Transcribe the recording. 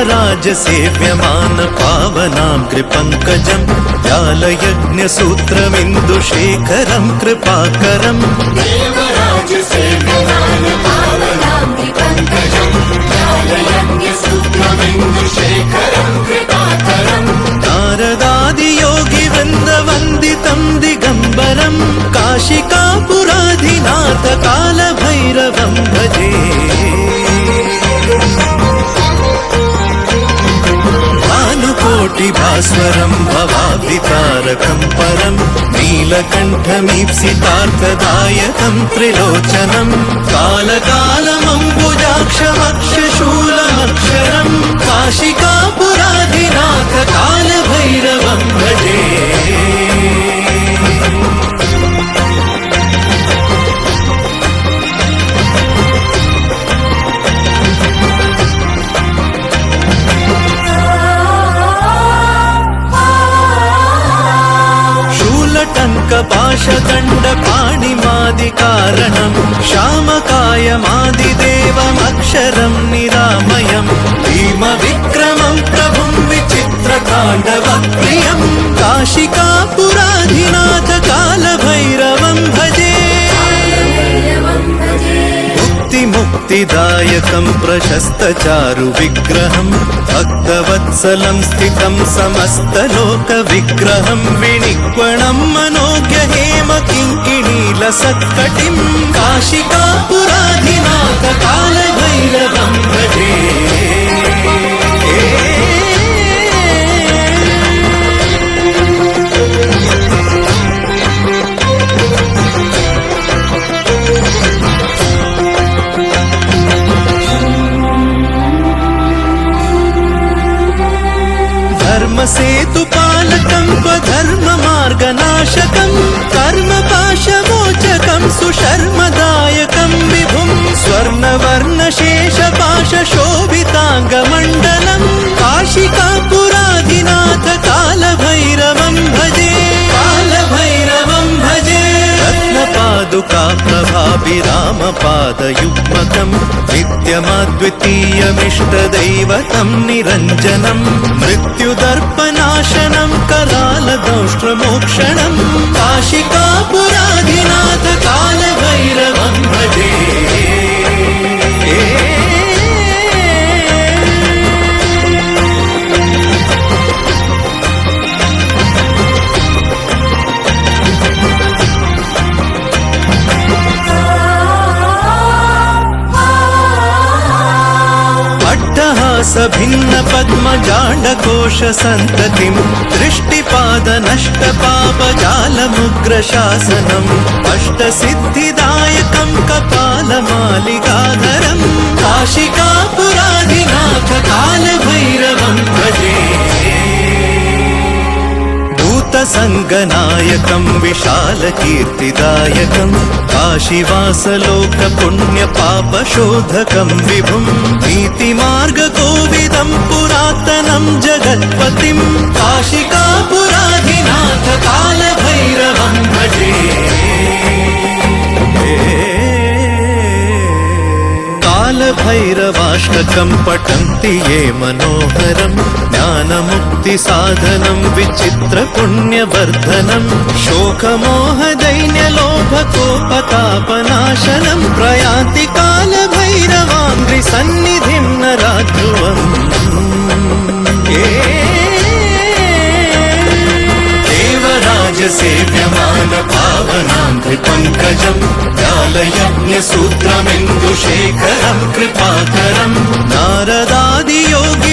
देवराजसेव्यमान पावनाग्रिपङ्कजं जालयज्ञसूत्रमिन्दुशेखरं कृपाकरं देवराजसेव्यमान पावनाग्रिपङ्कजं जालयज्ञसूत्रमिन्दुशेखरं कृपाकरं नारदादियोगिवृन्दवन्दितं दिगम्बरं काशिकापुराधिनाथ कालभैरवं भजे भानुकोटिभास्वरं भवाब्धितारकं परं नीलकण्ठमीप्सितार्थदायकं त्रिलोचनं कालकालमम्बुजाक्षमक्षशूलमक्षरं काशिकापुराधिनाथ कालभैरवं भजे पाशदण्डपाणिमादिकारणं श्यामकायमादिदेवमक्षरं निरामयं भीमविक्रमं प्रभुं विचित्रताण्डवप्रियं काशिकापुराधिनाथ कालभैरवं भजे मुक्तिदायकं प्रशस्तचारुविग्रहं भक्तवत्सलं स्थितं समस्तलोकविग्रहं विनिक्वणं मनोज्ञहेमकिङ्किणीलसत्कटिं काशिकापुराधिनाथ कालभैरवं भजे धर्मसेतुपालकं स्वधर्ममार्गनाशकं कर्मपाशमोचकं सुशर्मदायकं विभुं स्वर्णवर्णशेषपाशशोभिताङ्गमण्डलं काशिकापुराधिनाथ कालभैरवं भजे कालभैरवं भजे रत्नपादुका प्रभाभिरामपादयुग्मकं नित्यमद्वितीयमिष्टदैवतं निरञ्जनं मृत्युदर्पनाशनं करालदंष्ट्रमोक्षणं काशिकापुराधिनाथ कालभैरवं भजे भिन्न पद्मजाण्डकोशसन्ततिं दृष्टिपादनष्टपापजालमुग्रशासनम् अष्टसिद्धिदायकं कपालमालिकाधरं काशिकापुराधिनाथ कालभैरवं भजे भूतसङ्गनायकं विशालकीर्तिदायकं काशीवासलोकपुण्यपापशोधकं विभुं नीतिमार्गकोविदं पुरातनं जगत्पतिं काशिकापुराधिनाथ कालभैरवं भजे कालभैरवाष्टकं पठन्ति ये मनोहरं ज्ञानमुक्तिसाधनं विचित्रपुण्यवर्धनं शोकमोहदैन्यलोभकोपतापनाशनं प्रयान्ति कालभैरवाङ्घ्रिसन्निधिं नराध्रुवम् देवराजसेव्यमान पावनाग्रिपङ्कजं जालयज्ञसूत्रमिन्दुशेखरं कृपाकरं नारदादियोगि